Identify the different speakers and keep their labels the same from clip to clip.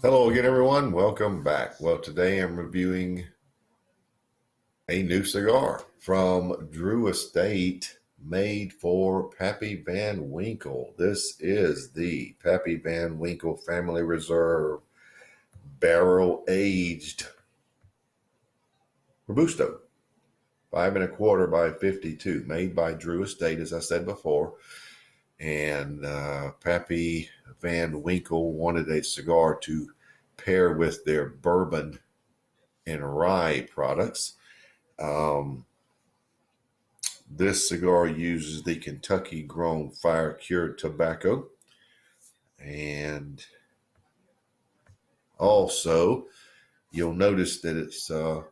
Speaker 1: Hello again, everyone. Welcome back. Well, today I'm reviewing a new cigar from Drew Estate made for Pappy Van Winkle. This is the Pappy Van Winkle Family Reserve Barrel Aged Robusto, 5 1/4 by 52, made by Drew Estate, as I said before. And Pappy Van Winkle wanted a cigar to pair with their bourbon and rye products. This cigar uses the Kentucky grown fire cured tobacco, and also you'll notice that it's two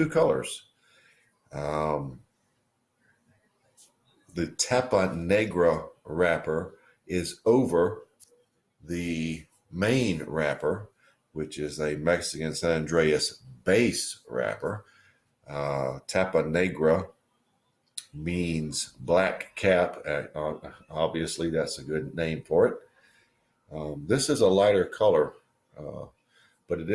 Speaker 1: colors. The Tapa Negra wrapper is over the main wrapper, which is a Mexican San Andreas base wrapper. Tapa Negra means black cap. Obviously, that's a good name for it. This is a lighter color, but it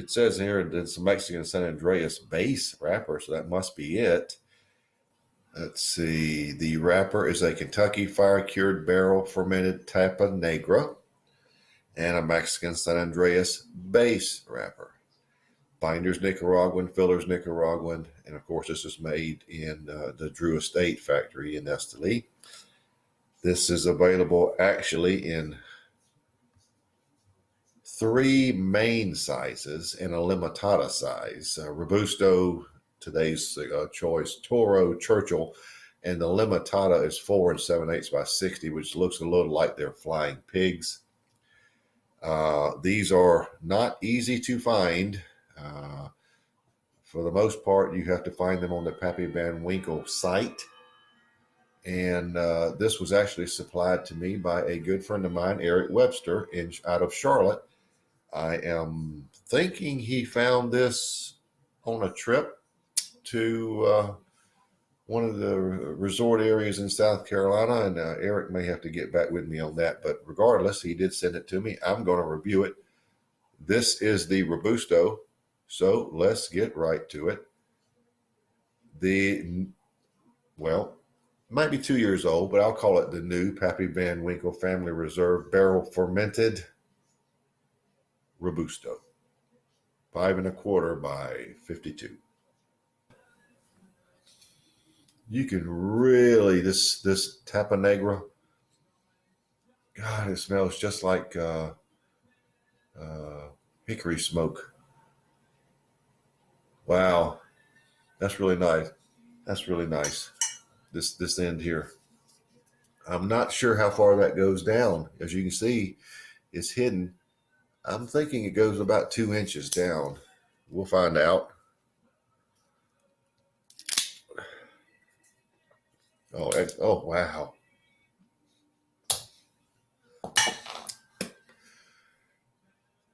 Speaker 1: says here that it's a Mexican San Andreas base wrapper, so that must be it. Let's see. The wrapper is a Kentucky fire cured barrel fermented Tapa Negra and a Mexican San Andreas base wrapper. Binders Nicaraguan, fillers Nicaraguan, and of course this is made in the Drew Estate factory in Esteli. This is available actually in 3 main sizes and a limitada size. Robusto, today's choice, Toro, Churchill, and the limitada is 4 7/8 by 60, which looks a little like they're flying pigs. These are not easy to find. For the most part, you have to find them on the Pappy Van Winkle site. And this was actually supplied to me by a good friend of mine, Eric Webster, out of Charlotte. I am thinking he found this on a trip to one of the resort areas in South Carolina, and Eric may have to get back with me on that. But regardless, he did send it to me. I'm going to review it. This is the Robusto, so let's get right to it. Might be 2 years old, but I'll call it the new Pappy Van Winkle Family Reserve Barrel Fermented Robusto, 5 1/4 by 52. You can really, this Tapa Negra, God, it smells just like hickory smoke. Wow, that's really nice. That's really nice. This end here. I'm not sure how far that goes down. As you can see, it's hidden. I'm thinking it goes about 2 inches down. We'll find out. Oh, wow.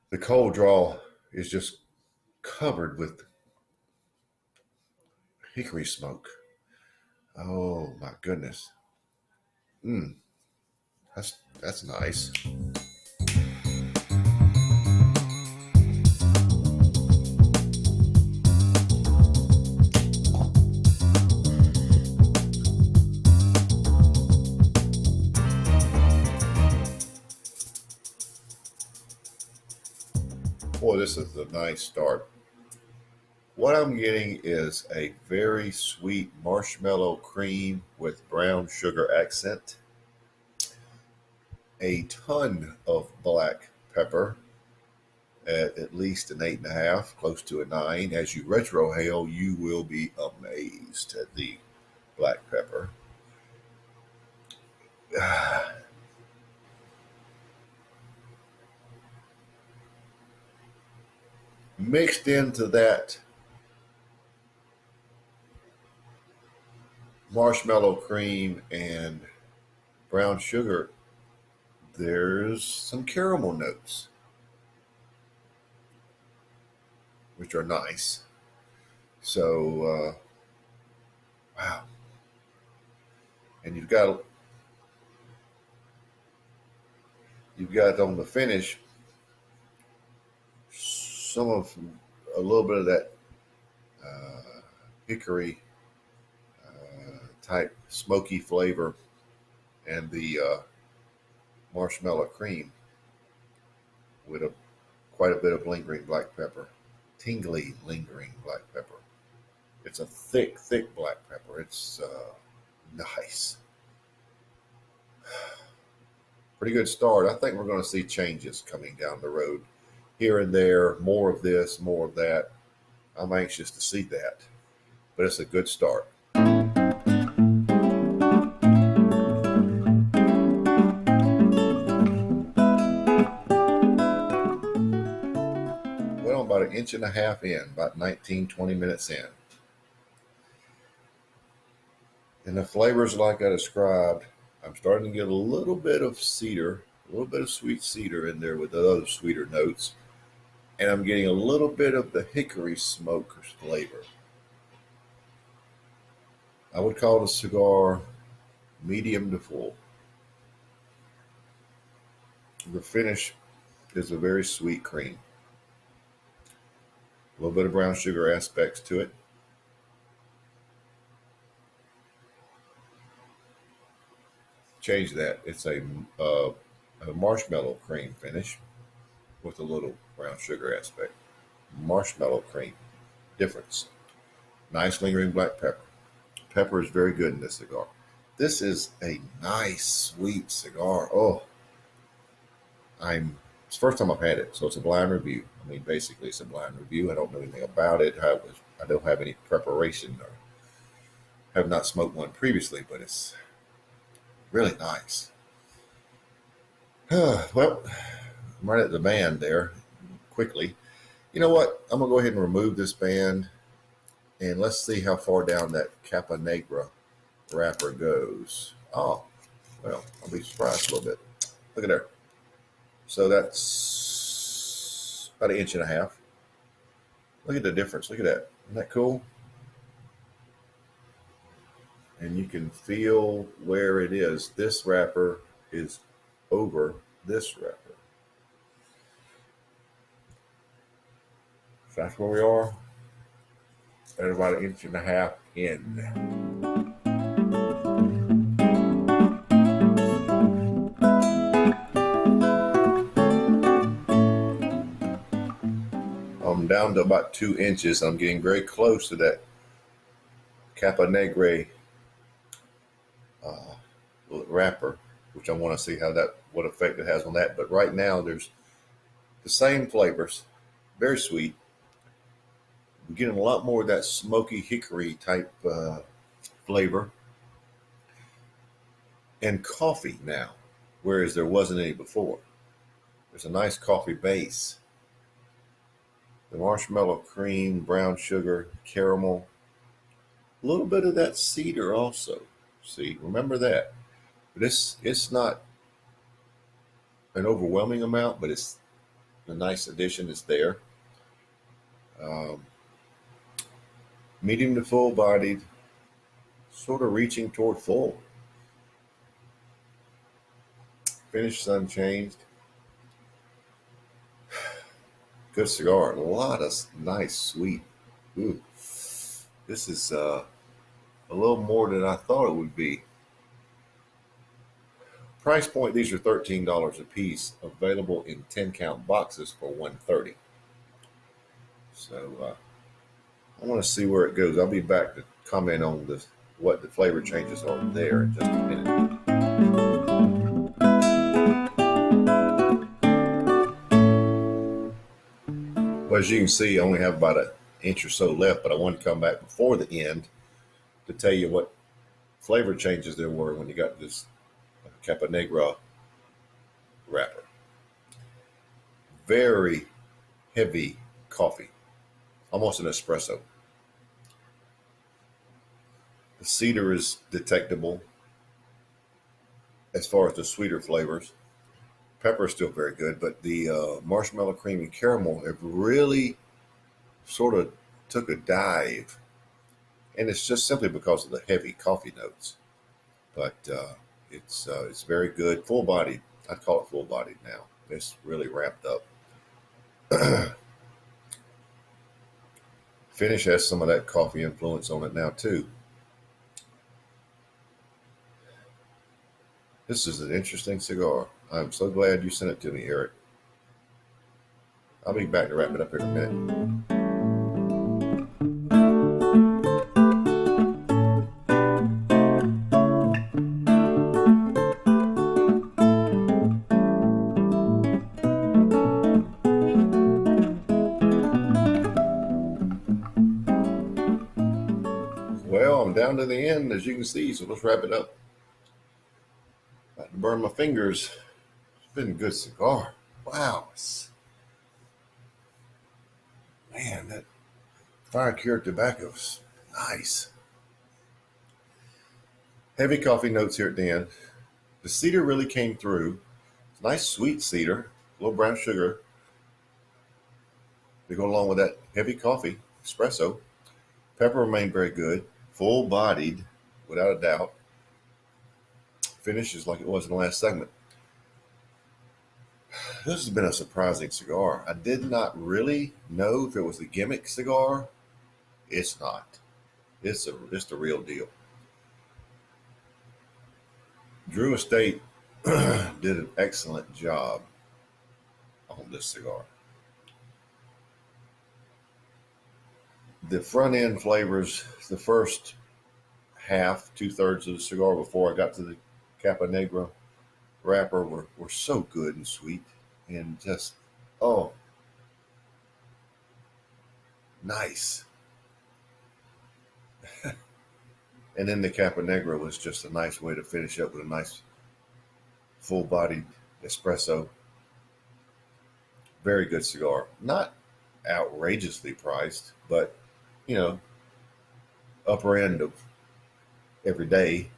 Speaker 1: The cold draw is just covered with hickory smoke. Oh my goodness. That's nice. Boy, this is a nice start. What I'm getting is a very sweet marshmallow cream with brown sugar accent, a ton of black pepper at least an 8.5, close to a 9. As you retrohale, you will be amazed at the black pepper. Mixed into that marshmallow cream and brown sugar, there's some caramel notes, which are nice. So, wow. And you've got You've got on the finish a little bit of that hickory type smoky flavor and the marshmallow cream with quite a bit of lingering black pepper, tingly lingering black pepper. It's a thick, thick black pepper. It's nice. Pretty good start. I think we're going to see changes coming down the road here and there, more of this, more of that. I'm anxious to see that, but it's a good start. Well, I'm about an inch and a half in, about 19, 20 minutes in. And the flavors like I described, I'm starting to get a little bit of cedar, a little bit of sweet cedar in there with the other sweeter notes. And I'm getting a little bit of the hickory smoke flavor. I would call the cigar medium to full. The finish is a very sweet cream. A little bit of brown sugar aspects to it. Change that. It's a marshmallow cream finish with a little brown sugar aspect. Marshmallow cream. Difference. Nice lingering black pepper. Pepper is very good in this cigar. This is a nice, sweet cigar. Oh, it's the first time I've had it, so it's a blind review. I mean, basically, it's a blind review. I don't know anything about it. I don't have any preparation or have not smoked one previously, but it's really nice. Well, I'm right at the band there quickly. You know what? I'm going to go ahead and remove this band, and let's see how far down that Capa Negra wrapper goes. Oh, well, I'll be surprised a little bit. Look at there. So that's about an inch and a half. Look at the difference. Look at that. Isn't that cool? And you can feel where it is. This wrapper is over this wrapper. So that's where we are. At about an inch and a half in. I'm down to about 2 inches. I'm getting very close to that Capa Negra wrapper, which I want to see what effect it has on that. But right now, there's the same flavors, very sweet. We're getting a lot more of that smoky hickory type flavor and coffee now, whereas there wasn't any before. There's a nice coffee base. The marshmallow cream, brown sugar, caramel, a little bit of that cedar also. See, remember that. But it's not an overwhelming amount, but it's a nice addition. It's there. Medium to full-bodied, sort of reaching toward full. Finish unchanged. Good cigar. A lot of nice, sweet. Ooh. This is a little more than I thought it would be. Price point, these are $13 a piece, available in 10-count boxes for $130. So I want to see where it goes. I'll be back to comment on what the flavor changes are there in just a minute. Well, as you can see, I only have about an inch or so left, but I wanted to come back before the end to tell you what flavor changes there were when you got this Capa Negra wrapper. Very heavy coffee, almost an espresso. The cedar is detectable as far as the sweeter flavors. Pepper is still very good, but the marshmallow cream and caramel have really sort of took a dive. And it's just simply because of the heavy coffee notes. But it's very good, full-bodied. I'd call it full-bodied now. It's really ramped up. Finish has some of that coffee influence on it now too. This is an interesting cigar. I'm so glad you sent it to me, Eric. I'll be back to wrap it up here in a minute. Well, I'm down to the end, as you can see, so let's wrap it up. About to burn my fingers. It's been a good cigar. Wow. Man, that fire cured tobacco is nice. Heavy coffee notes here at the end. The cedar really came through. It's nice sweet cedar, a little brown sugar. They go along with that heavy coffee, espresso. Pepper remained very good, full-bodied, without a doubt. Finish is like it was in the last segment. This has been a surprising cigar. I did not really know if it was a gimmick cigar. It's not. It's the real deal. Drew Estate did an excellent job on this cigar. The front end flavors, the first half, 2/3 of the cigar before I got to the Capa Negra wrapper were so good and sweet and just, oh, nice. And then the Capa Negra was just a nice way to finish up with a nice full-bodied espresso. Very good cigar. Not outrageously priced, but, you know, upper end of every day,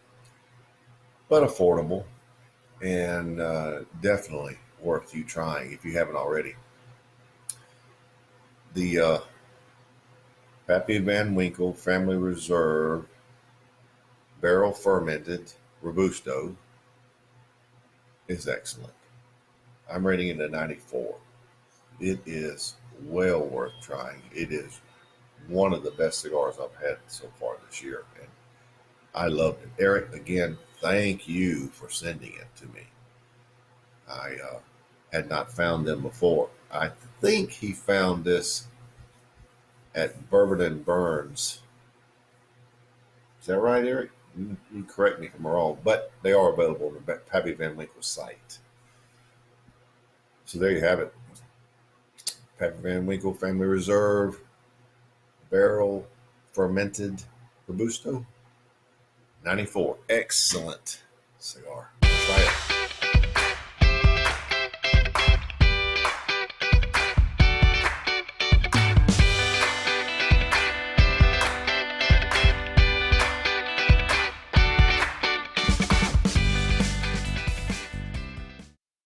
Speaker 1: but affordable, and definitely worth you trying if you haven't already. The Pappy Van Winkle Family Reserve Barrel Fermented Robusto is excellent. I'm rating it a 94. It is well worth trying. It is one of the best cigars I've had so far this year, and I loved it. Eric, again, thank you for sending it to me. I had not found them before. I think he found this at Bourbon and Burns. Is that right, Eric? You correct me if I'm wrong, but they are available on the Pappy Van Winkle site. So there you have it. Pappy Van Winkle Family Reserve Barrel Fermented Robusto 94. Excellent cigar. Try it.